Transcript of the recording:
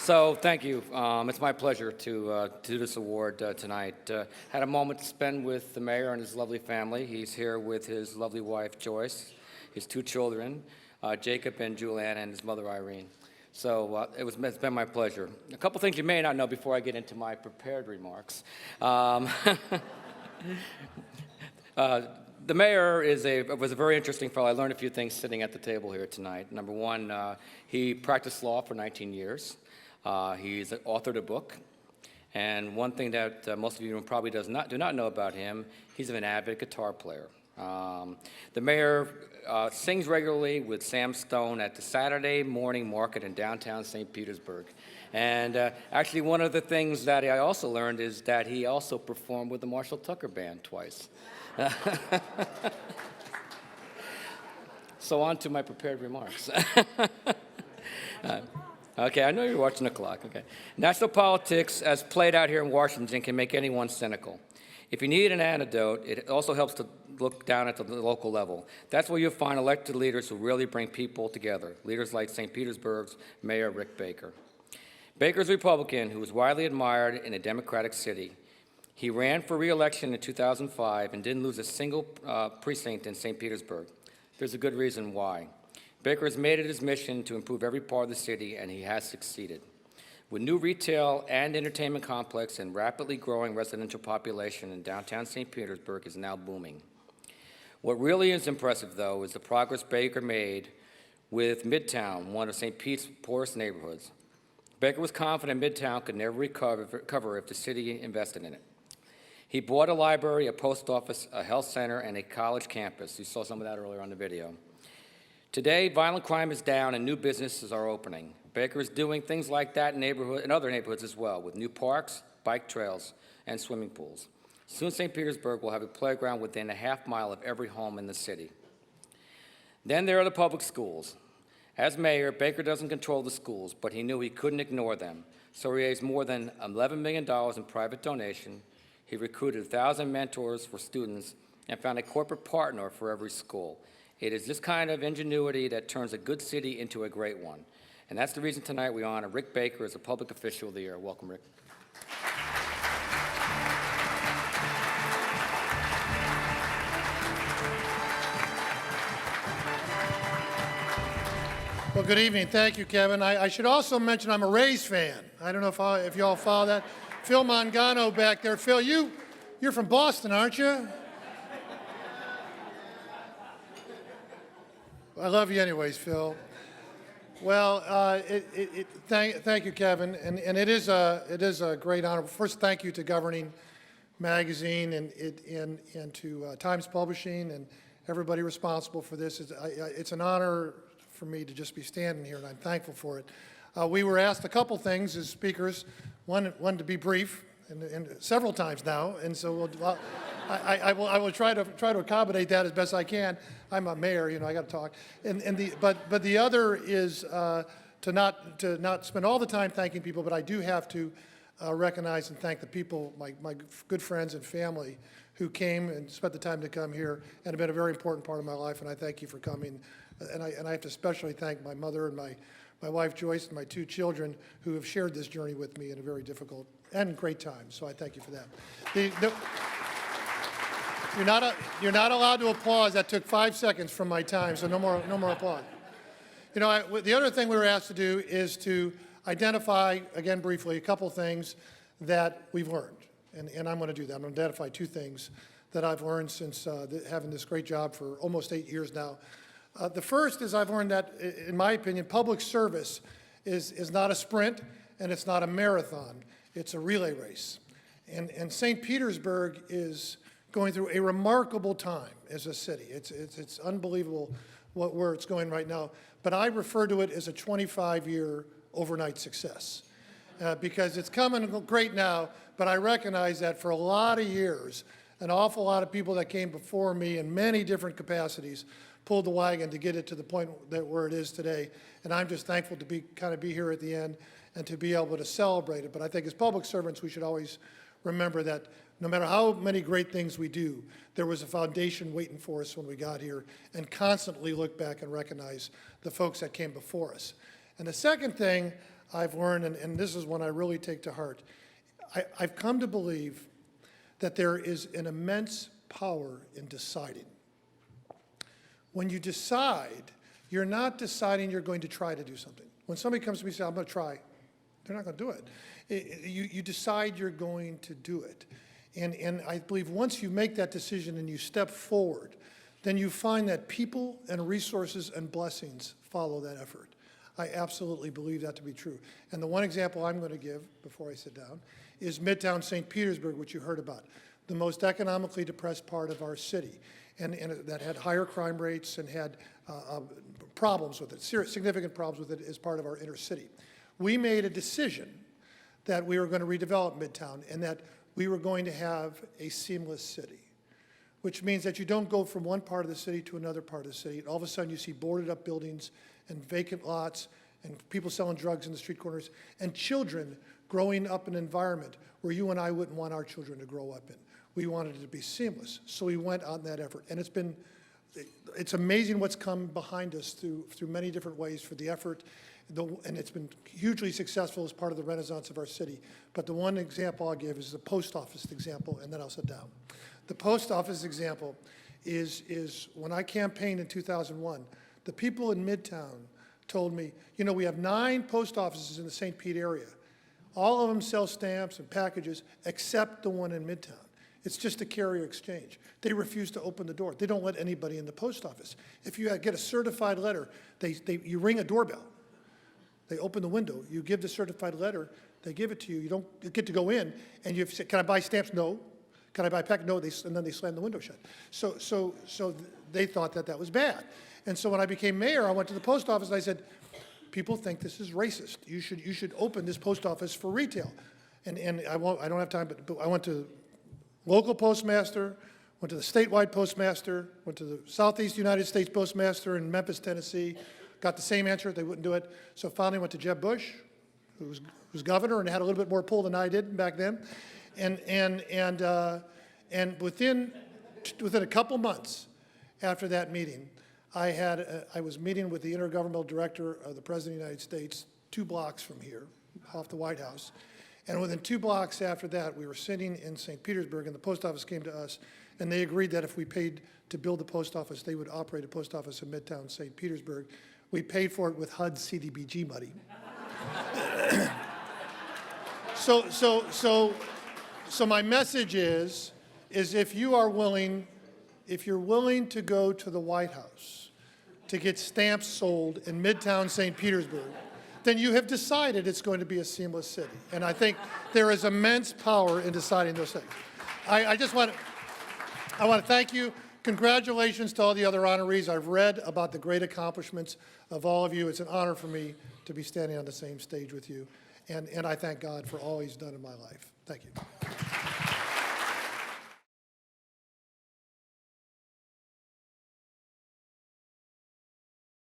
So thank you. It's my pleasure to do this award tonight. Had a moment to spend with the mayor and his lovely family. He's here with his lovely wife, Joyce, his two children, Jacob and Julianne, and his mother, Irene. So it's been my pleasure. A couple things you may not know before I get into my prepared remarks. The mayor was a very interesting fellow. I learned a few things sitting at the table here tonight. Number one, he practiced law for 19 years. He's authored a book. And one thing that most of you probably do not know about him, he's an avid guitar player. The mayor sings regularly with Sam Stone at the Saturday morning market in downtown St. Petersburg. And actually, one of the things that I also learned is that he also performed with the Marshall Tucker Band twice. So on to my prepared remarks. Okay, I know you're watching the clock. Okay. National politics, as played out here in Washington, can make anyone cynical. If you need an antidote, it also helps to look down at the local level. That's where you'll find elected leaders who really bring people together, leaders like St. Petersburg's Mayor Rick Baker. Baker's a Republican who was widely admired in a Democratic city. He ran for re-election in 2005 and didn't lose a single precinct in St. Petersburg. There's a good reason why. Baker has made it his mission to improve every part of the city, and he has succeeded. With new retail and entertainment complex and rapidly growing residential population in downtown St. Petersburg is now booming. What really is impressive, though, is the progress Baker made with Midtown, one of St. Pete's poorest neighborhoods. Baker was confident Midtown could never recover if the city invested in it. He bought a library, a post office, a health center, and a college campus. You saw some of that earlier on the video. Today, violent crime is down and new businesses are opening. Baker is doing things like that in other neighborhoods as well, with new parks, bike trails, and swimming pools. Soon St. Petersburg will have a playground within a half mile of every home in the city. Then there are the public schools. As mayor, Baker doesn't control the schools, but he knew he couldn't ignore them. So he raised more than $11 million in private donation. He recruited 1,000 mentors for students and found a corporate partner for every school. It is this kind of ingenuity that turns a good city into a great one. And that's the reason tonight we honor Rick Baker as a Public Official of the Year. Welcome, Rick. Well, good evening. Thank you, Kevin. I should also mention I'm a Rays fan. I don't know if you all follow that. Phil Mangano back there. Phil, you're from Boston, aren't you? I love you anyways, Phil. Well, thank you, Kevin, and it is a great honor. First, thank you to Governing Magazine and to Times Publishing and everybody responsible for this. It's an honor for me to just be standing here, and I'm thankful for it. We were asked a couple things as speakers. One to be brief, and several times now, and so I will try to accommodate that as best I can. I'm a mayor, I got to talk. But the other is to not spend all the time thanking people, but I do have to recognize and thank the people, my good friends and family who came and spent the time to come here and have been a very important part of my life, and I thank you for coming. And I have to especially thank my mother and my wife Joyce and my two children who have shared this journey with me in a very difficult and great time. So I thank you for that. You're not allowed to applause. That took 5 seconds from my time, so no more applause. The other thing we were asked to do is to identify, again briefly, a couple things that we've learned. And I'm going to do that. I'm going to identify two things that I've learned since having this great job for almost 8 years now. The first is I've learned that, in my opinion, public service is not a sprint and it's not a marathon. It's a relay race. And St. Petersburg is going through a remarkable time as a city. It's unbelievable where it's going right now. But I refer to it as a 25-year overnight success because it's coming great now, but I recognize that for a lot of years, an awful lot of people that came before me in many different capacities pulled the wagon to get it to the point where it is today. And I'm just thankful to be here at the end and to be able to celebrate it. But I think as public servants, we should always remember that no matter how many great things we do, there was a foundation waiting for us when we got here, and constantly look back and recognize the folks that came before us. And the second thing I've learned, and this is one I really take to heart, I've come to believe that there is an immense power in deciding. When you decide, you're not deciding you're going to try to do something. When somebody comes to me and says, I'm going to try, they're not going to do it. You decide you're going to do it. And I believe once you make that decision and you step forward, then you find that people and resources and blessings follow that effort. I absolutely believe that to be true. And the one example I'm going to give before I sit down is Midtown St. Petersburg, which you heard about, the most economically depressed part of our city, and that had higher crime rates and had problems with it, significant problems with it as part of our inner city. We made a decision that we were going to redevelop Midtown and that we were going to have a seamless city, which means that you don't go from one part of the city to another part of the city. And all of a sudden you see boarded up buildings and vacant lots and people selling drugs in the street corners and children growing up in an environment where you and I wouldn't want our children to grow up in. We wanted it to be seamless. So we went on that effort. And it's amazing what's come behind us through many different ways for the effort. And it's been hugely successful as part of the renaissance of our city. But the one example I'll give is the post office example, and then I'll sit down. The post office example is when I campaigned in 2001, the people in Midtown told me, you know, we have 9 post offices in the St. Pete area. All of them sell stamps and packages except the one in Midtown. It's just a carrier exchange. They refuse to open the door. They don't let anybody in the post office. If you get a certified letter, you ring a doorbell. They open the window. You give the certified letter. They give it to you. You don't get to go in. And you say, can I buy stamps? No. Can I buy a pack? No. And then they slam the window shut. So they thought that was bad. And so when I became mayor, I went to the post office and I said, people think this is racist. You should open this post office for retail. And I don't have time, but I went to local postmaster, went to the statewide postmaster, went to the Southeast United States postmaster in Memphis, Tennessee, got the same answer, they wouldn't do it. So finally went to Jeb Bush, who was governor and had a little bit more pull than I did back then. And within a couple months after that meeting, I was meeting with the intergovernmental director of the President of the United States 2 blocks from here, off the White House. And within 2 blocks after that, we were sitting in St. Petersburg, and the post office came to us, and they agreed that if we paid to build the post office, they would operate a post office in Midtown St. Petersburg. We paid for it with HUD CDBG money. So my message is if you're willing to go to the White House to get stamps sold in Midtown St. Petersburg, then you have decided it's going to be a seamless city. And I think there is immense power in deciding those things. I want to thank you. Congratulations to all the other honorees. I've read about the great accomplishments of all of you. It's an honor for me to be standing on the same stage with you. And I thank God for all he's done in my life. Thank you.